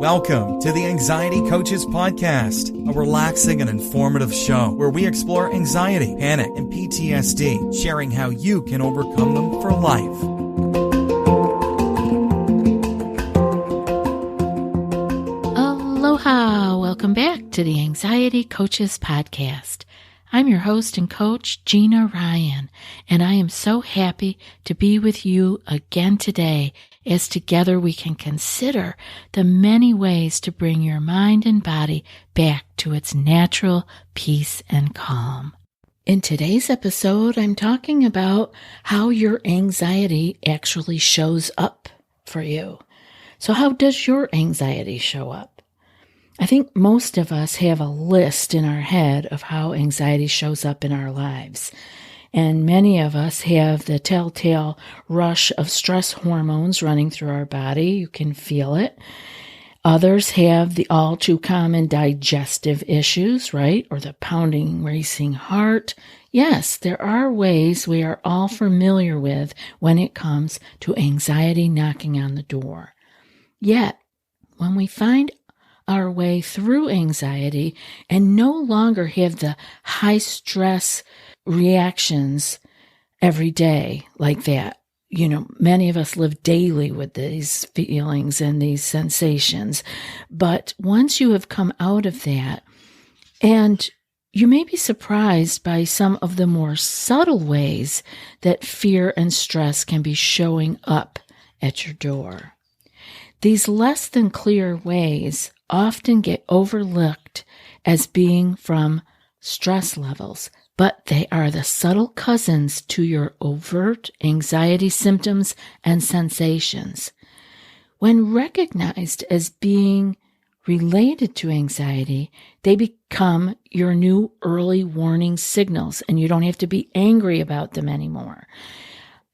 Welcome to the Anxiety Coaches Podcast, a relaxing and informative show where we explore anxiety, panic, and PTSD, sharing how you can overcome them for life. Aloha! Welcome back to the Anxiety Coaches Podcast. I'm your host and coach, Gina Ryan, and I am so happy to be with you again today as together we can consider the many ways to bring your mind and body back to its natural peace and calm. In today's episode, I'm talking about how your anxiety actually shows up for you. So how does your anxiety show up? I think most of us have a list in our head of how anxiety shows up in our lives. And many of us have the telltale rush of stress hormones running through our body. You can feel it. Others have the all too common digestive issues, right? Or the pounding, racing heart. Yes, there are ways we are all familiar with when it comes to anxiety knocking on the door. Yet, when we find our way through anxiety and no longer have the high stress reactions every day like that. You know, many of us live daily with these feelings and these sensations. But once you have come out of that, and you may be surprised by some of the more subtle ways that fear and stress can be showing up at your door. These less than clear ways often get overlooked as being from stress levels, but they are the subtle cousins to your overt anxiety symptoms and sensations. When recognized as being related to anxiety, they become your new early warning signals, and you don't have to be angry about them anymore.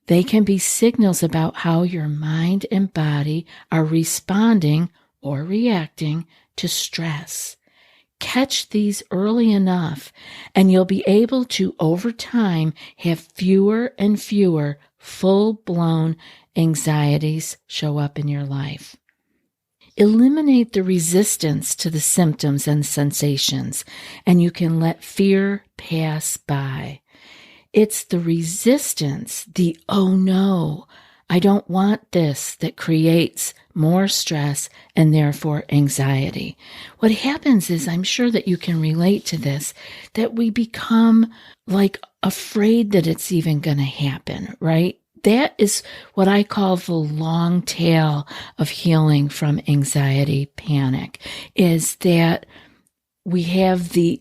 They can be signals about how your mind and body are responding or reacting to stress. Catch these early enough, and you'll be able to, over time, have fewer and fewer full-blown anxieties show up in your life. Eliminate the resistance to the symptoms and sensations, and you can let fear pass by. It's the resistance, the oh no, I don't want this, that creates more stress and therefore anxiety. What happens is, I'm sure that you can relate to this, that we become like afraid that it's even going to happen, right? That is what I call the long tail of healing from anxiety, panic, is that we have the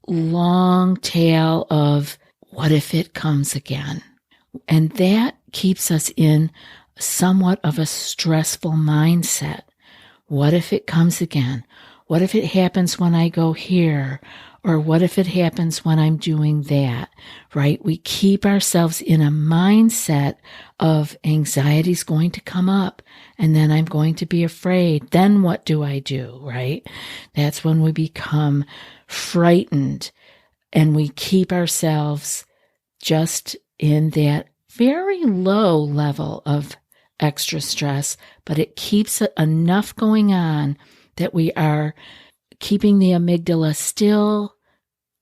long tail of what if it comes again? And that keeps us in somewhat of a stressful mindset. What if it comes again? What if it happens when I go here? Or what if it happens when I'm doing that, right? We keep ourselves in a mindset of anxiety's going to come up and then I'm going to be afraid. Then what do I do, right? That's when we become frightened and we keep ourselves just in that very low level of extra stress, but it keeps enough going on that we are keeping the amygdala still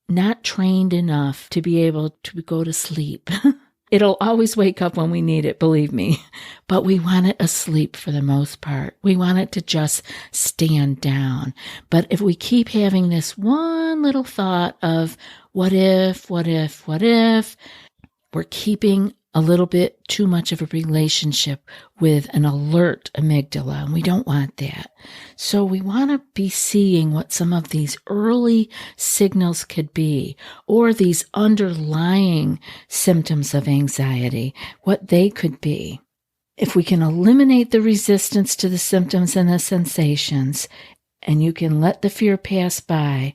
not trained enough to be able to go to sleep. It'll always wake up when we need it, believe me, but we want it asleep for the most part. We want it to just stand down. But if we keep having this one little thought of what if, we're keeping a little bit too much of a relationship with an alert amygdala, and we don't want that. So we want to be seeing what some of these early signals could be, or these underlying symptoms of anxiety, what they could be. If we can eliminate the resistance to the symptoms and the sensations, and you can let the fear pass by,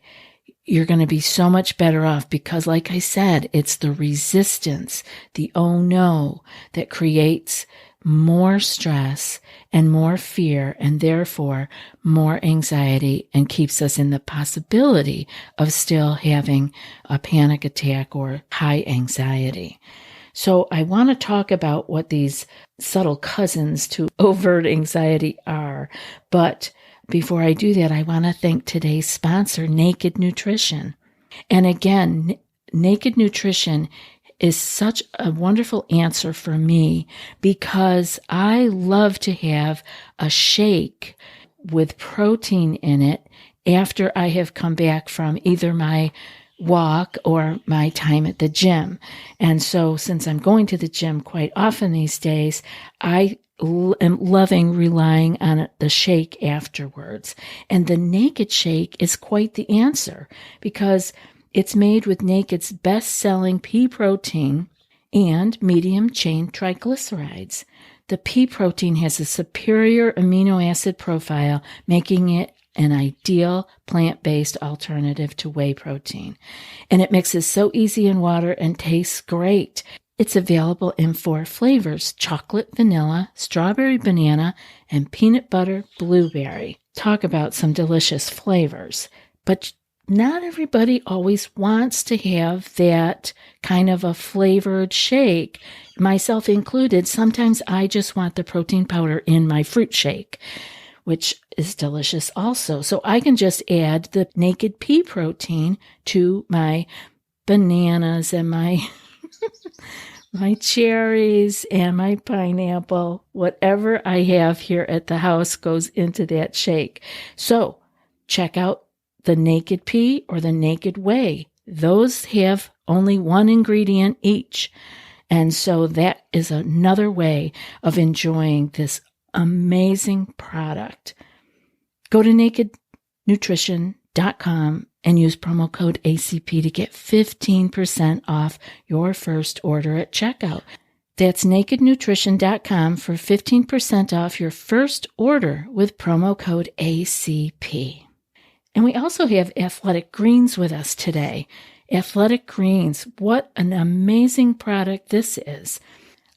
you're going to be so much better off because, like I said, it's the resistance, the oh no, that creates more stress and more fear and therefore more anxiety and keeps us in the possibility of still having a panic attack or high anxiety. So I want to talk about what these subtle cousins to overt anxiety are, but before I do that, I want to thank today's sponsor, Naked Nutrition. And again, Naked Nutrition is such a wonderful answer for me because I love to have a shake with protein in it after I have come back from either my walk or my time at the gym. And so since I'm going to the gym quite often these days, I am loving relying on the shake afterwards. And the Naked Shake is quite the answer because it's made with Naked's best-selling pea protein and medium-chain triglycerides. The pea protein has a superior amino acid profile, making it an ideal plant-based alternative to whey protein. And it mixes so easy in water and tastes great. It's available in 4 flavors: chocolate, vanilla, strawberry, banana, and peanut butter blueberry. Talk about some delicious flavors. But not everybody always wants to have that kind of a flavored shake, myself included. Sometimes I just want the protein powder in my fruit shake, which is delicious also. So I can just add the Naked pea protein to my bananas and my my cherries and my pineapple. Whatever I have here at the house goes into that shake. So check out the Naked pea or the Naked whey. Those have only one ingredient each. And so that is another way of enjoying this amazing product. Go to nakednutrition.com and use promo code ACP to get 15% off your first order at checkout. That's nakednutrition.com for 15% off your first order with promo code ACP. And we also have Athletic Greens with us today. Athletic Greens, what an amazing product this is.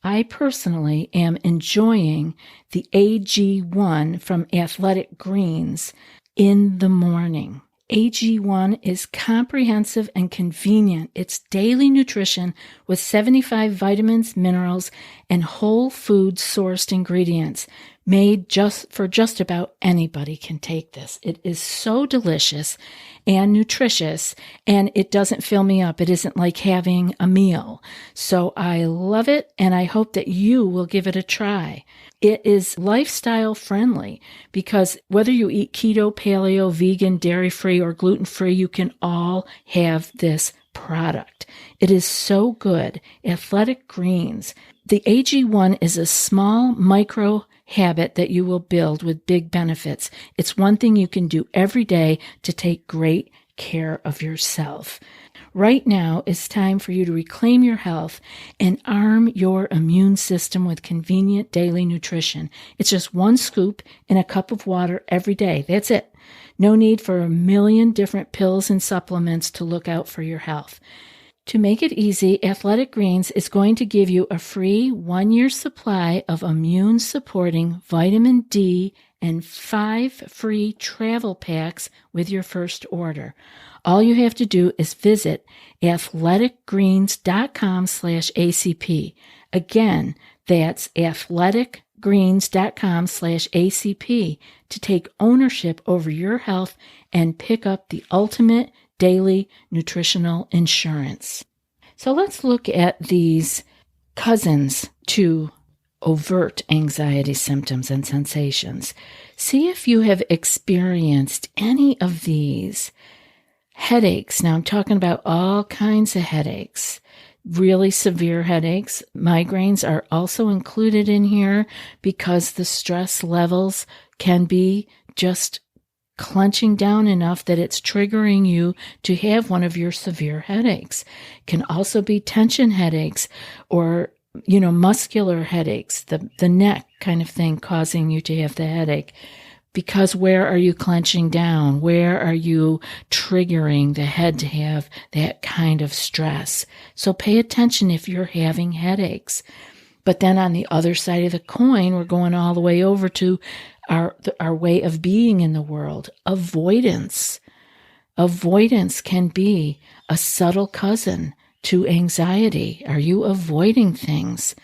I personally am enjoying the AG1 from Athletic Greens in the morning. AG1 is comprehensive and convenient. It's daily nutrition with 75 vitamins, minerals, and whole food sourced ingredients made just about anybody can take this. It is so delicious and nutritious, and it doesn't fill me up. It isn't like having a meal. So I love it, and I hope that you will give it a try. It is lifestyle friendly because whether you eat keto, paleo, vegan, dairy-free, or gluten-free, you can all have this product. It is so good. Athletic Greens. The AG1 is a small micro habit that you will build with big benefits. It's one thing you can do every day to take great care of yourself. Right now, it's time for you to reclaim your health and arm your immune system with convenient daily nutrition. It's just 1 scoop in a cup of water every day. That's it. No need for a million different pills and supplements to look out for your health. To make it easy, Athletic Greens is going to give you a free 1-year supply of immune-supporting vitamin D and 5 free travel packs with your first order. All you have to do is visit athleticgreens.com/ACP. Again, that's athleticgreens.com/ACP to take ownership over your health and pick up the ultimate daily nutritional insurance. So let's look at these cousins to overt anxiety symptoms and sensations. See if you have experienced any of these. Headaches. Now I'm talking about all kinds of headaches. Really severe headaches. Migraines are also included in here because the stress levels can be just clenching down enough that it's triggering you to have one of your severe headaches. Can also be tension headaches or, muscular headaches, the neck kind of thing causing you to have the headache. Because where are you clenching down? Where are you triggering the head to have that kind of stress? So pay attention if you're having headaches. But then on the other side of the coin, we're going all the way over to our way of being in the world. Avoidance. Avoidance can be a subtle cousin to anxiety. Are you avoiding things?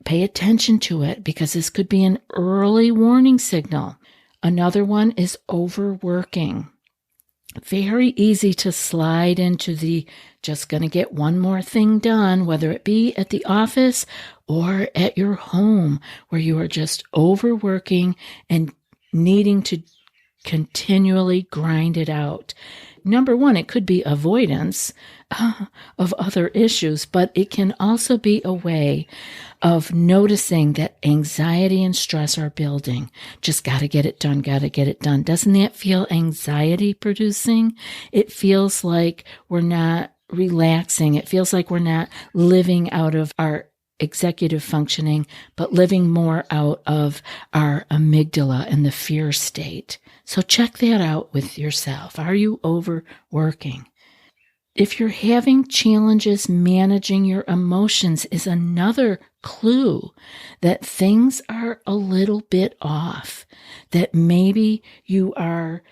Pay attention to it because this could be an early warning signal. Another one is overworking. Very easy to slide into the just going to get one more thing done, whether it be at the office or at your home, where you are just overworking and needing to continually grind it out. Number one, it could be avoidance of other issues, but it can also be a way of noticing that anxiety and stress are building. Just got to get it done, got to get it done. Doesn't that feel anxiety producing? It feels like we're not relaxing. It feels like we're not living out of our executive functioning, but living more out of our amygdala and the fear state. So check that out with yourself. Are you overworking? If you're having challenges managing your emotions is another clue that things are a little bit off, that maybe you are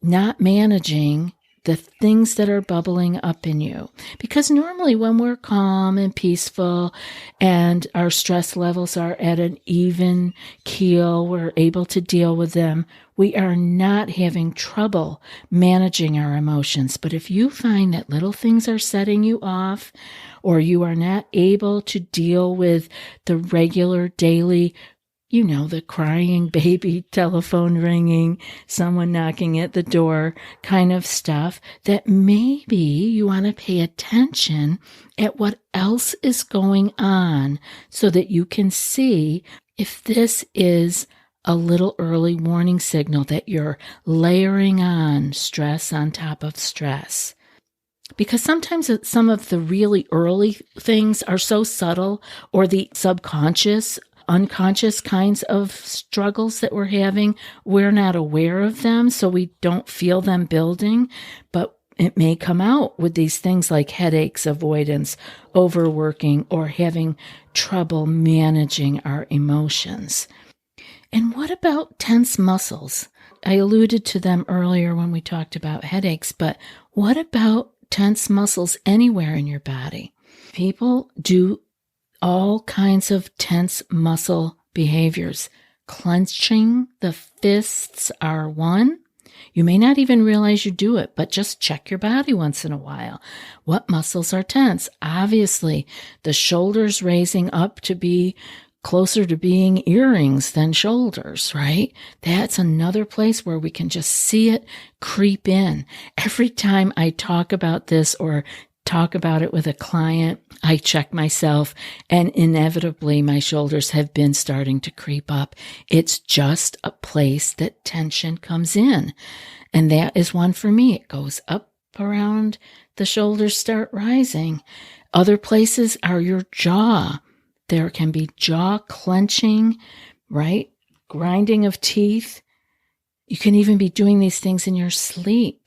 not managing the things that are bubbling up in you. Because normally when we're calm and peaceful and our stress levels are at an even keel, we're able to deal with them, we are not having trouble managing our emotions. But if you find that little things are setting you off, or you are not able to deal with the regular daily, the crying baby, telephone ringing, someone knocking at the door kind of stuff, that maybe you want to pay attention at what else is going on so that you can see if this is a little early warning signal that you're layering on stress on top of stress. Because sometimes some of the really early things are so subtle, or the subconscious, unconscious kinds of struggles that we're having, we're not aware of them, so we don't feel them building, but it may come out with these things like headaches, avoidance, overworking, or having trouble managing our emotions. And what about tense muscles? I alluded to them earlier when we talked about headaches, but what about tense muscles anywhere in your body? People do all kinds of tense muscle behaviors. Clenching the fists are one. You may not even realize you do it, but just check your body once in a while. What muscles are tense? Obviously, the shoulders raising up to be closer to being earrings than shoulders, right? That's another place where we can just see it creep in. Every time I talk about this or talk about it with a client, I check myself, and inevitably my shoulders have been starting to creep up. It's just a place that tension comes in. And that is one for me. It goes up around the shoulders, start rising. Other places are your jaw. There can be jaw clenching, right? Grinding of teeth. You can even be doing these things in your sleep.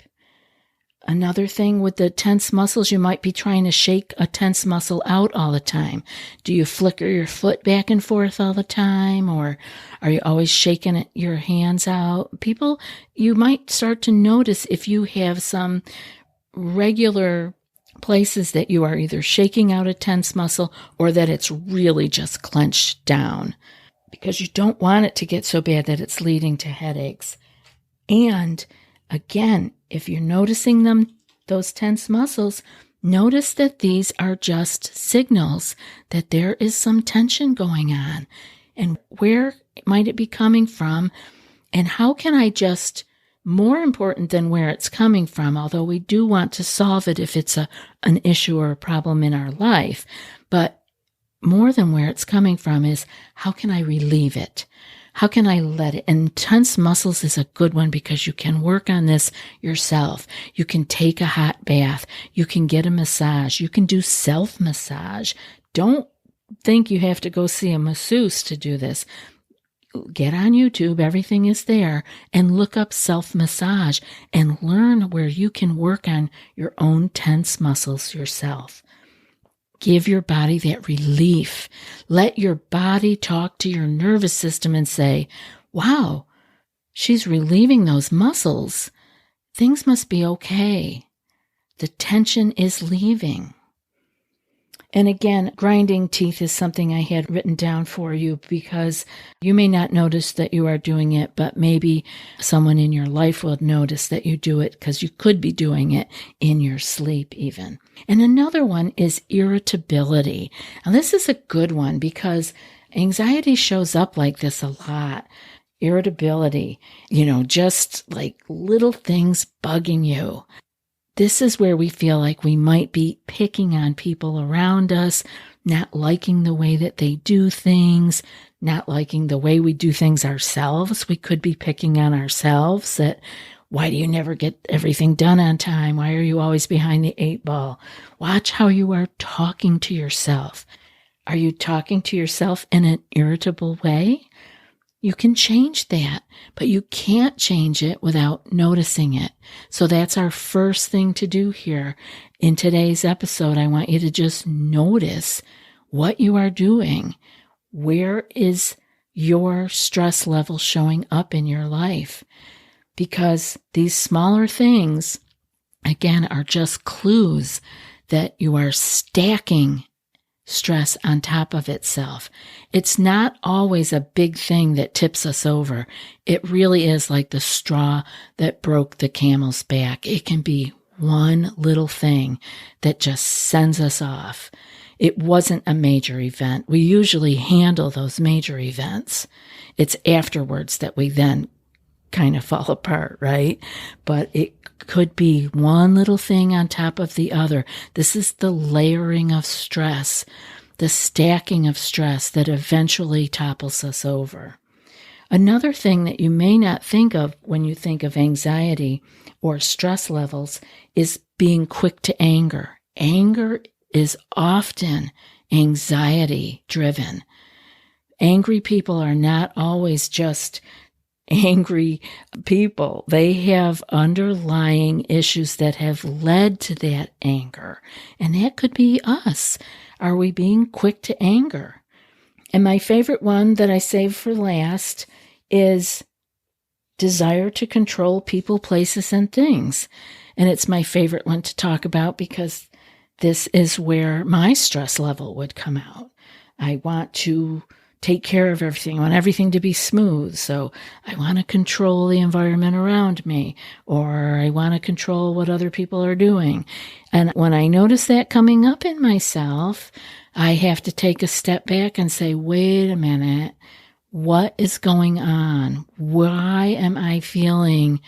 Another thing with the tense muscles, you might be trying to shake a tense muscle out all the time. Do you flicker your foot back and forth all the time? Or are you always shaking your hands out? People, you might start to notice if you have some regular places that you are either shaking out a tense muscle or that it's really just clenched down, because you don't want it to get so bad that it's leading to headaches. And again, if you're noticing them, those tense muscles, notice that these are just signals that there is some tension going on. And where might it be coming from? And how can I just, more important than where it's coming from, although we do want to solve it if it's an issue or a problem in our life, but more than where it's coming from is, how can I relieve it? How can I let it? And tense muscles is a good one because you can work on this yourself. You can take a hot bath. You can get a massage. You can do self-massage. Don't think you have to go see a masseuse to do this. Get on YouTube, everything is there, and look up self-massage and learn where you can work on your own tense muscles yourself. Give your body that relief. Let your body talk to your nervous system and say, wow, she's relieving those muscles. Things must be okay. The tension is leaving. And again, grinding teeth is something I had written down for you because you may not notice that you are doing it, but maybe someone in your life will notice that you do it because you could be doing it in your sleep even. And another one is irritability. Now this is a good one because anxiety shows up like this a lot. Irritability, just like little things bugging you. This is where we feel like we might be picking on people around us, not liking the way that they do things, not liking the way we do things ourselves. We could be picking on ourselves that, why do you never get everything done on time? Why are you always behind the 8 ball? Watch how you are talking to yourself. Are you talking to yourself in an irritable way? You can change that, but you can't change it without noticing it. So that's our first thing to do here. In today's episode, I want you to just notice what you are doing. Where is your stress level showing up in your life? Because these smaller things, again, are just clues that you are stacking stress on top of itself. It's not always a big thing that tips us over. It really is like the straw that broke the camel's back. It can be one little thing that just sends us off. It wasn't a major event. We usually handle those major events. It's afterwards that we then kind of fall apart, right? But it could be one little thing on top of the other. This is the layering of stress, the stacking of stress that eventually topples us over. Another thing that you may not think of when you think of anxiety or stress levels is being quick to anger. Anger is often anxiety driven. Angry people are not always just angry people. They have underlying issues that have led to that anger. And that could be us. Are we being quick to anger? And my favorite one that I saved for last is desire to control people, places, and things. And it's my favorite one to talk about because this is where my stress level would come out. I want to take care of everything. I want everything to be smooth. So I want to control the environment around me, or I want to control what other people are doing. And when I notice that coming up in myself, I have to take a step back and say, wait a minute, what is going on? Why am I feeling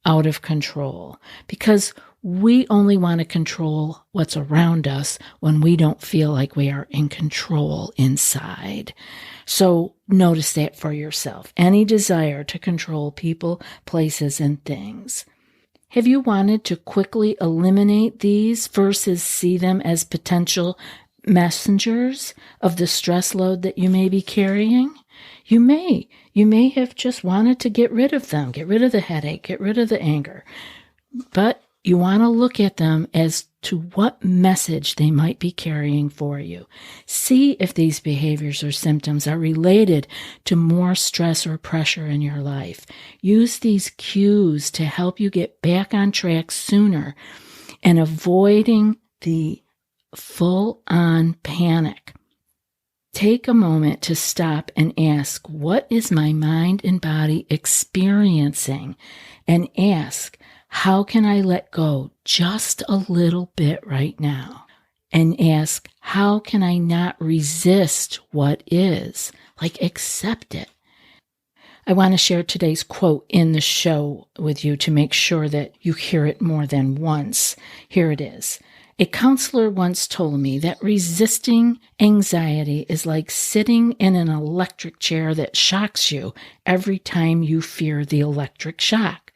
out of control? Because we only want to control what's around us when we don't feel like we are in control inside. So notice that for yourself. Any desire to control people, places, and things. Have you wanted to quickly eliminate these versus see them as potential messengers of the stress load that you may be carrying? You may have just wanted to get rid of them, get rid of the headache, get rid of the anger. But you want to look at them as to what message they might be carrying for you. See if these behaviors or symptoms are related to more stress or pressure in your life. Use these cues to help you get back on track sooner and avoiding the full-on panic. Take a moment to stop and ask, what is my mind and body experiencing? And ask, how can I let go just a little bit right now? And ask, how can I not resist what is? Like, accept it. I want to share today's quote in the show with you to make sure that you hear it more than once. Here it is. A counselor once told me that resisting anxiety is like sitting in an electric chair that shocks you every time you fear the electric shock.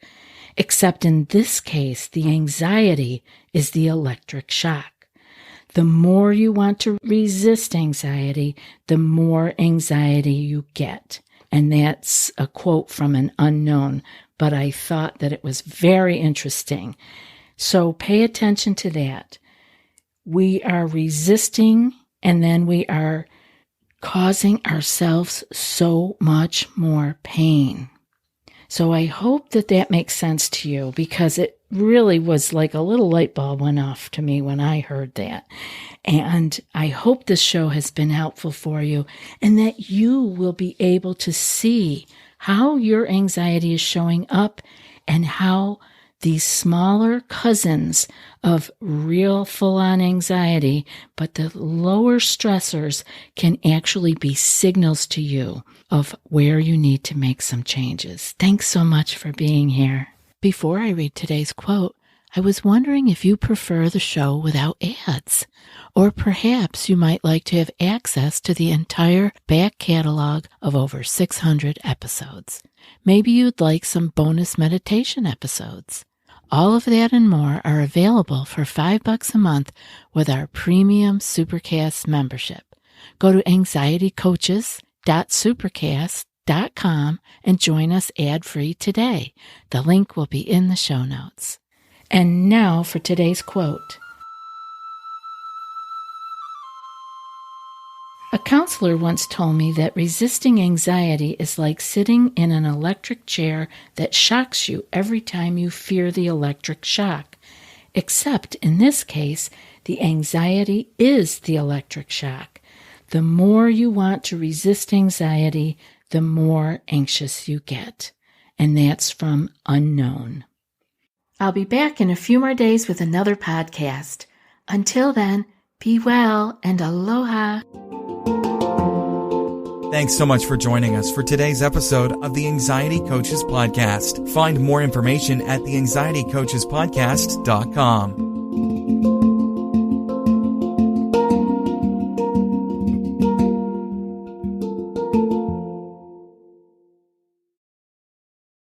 Except in this case, the anxiety is the electric shock. The more you want to resist anxiety, the more anxiety you get. And that's a quote from an unknown, but I thought that it was very interesting. So pay attention to that. We are resisting, and then we are causing ourselves so much more pain. So I hope that that makes sense to you, because it really was like a little light bulb went off to me when I heard that. And I hope this show has been helpful for you, and that you will be able to see how your anxiety is showing up and how these smaller cousins of real full-on anxiety, but the lower stressors, can actually be signals to you of where you need to make some changes. Thanks so much for being here. Before I read today's quote, I was wondering if you prefer the show without ads, or perhaps you might like to have access to the entire back catalog of over 600 episodes. Maybe you'd like some bonus meditation episodes. All of that and more are available for $5 a month with our premium Supercast membership. Go to anxietycoaches.supercast.com and join us ad-free today. The link will be in the show notes. And now for today's quote. A counselor once told me that resisting anxiety is like sitting in an electric chair that shocks you every time you fear the electric shock. Except in this case, the anxiety is the electric shock. The more you want to resist anxiety, the more anxious you get. And that's from Unknown. I'll be back in a few more days with another podcast. Until then, be well and aloha. Thanks so much for joining us for today's episode of the Anxiety Coaches Podcast. Find more information at theanxietycoachespodcast.com.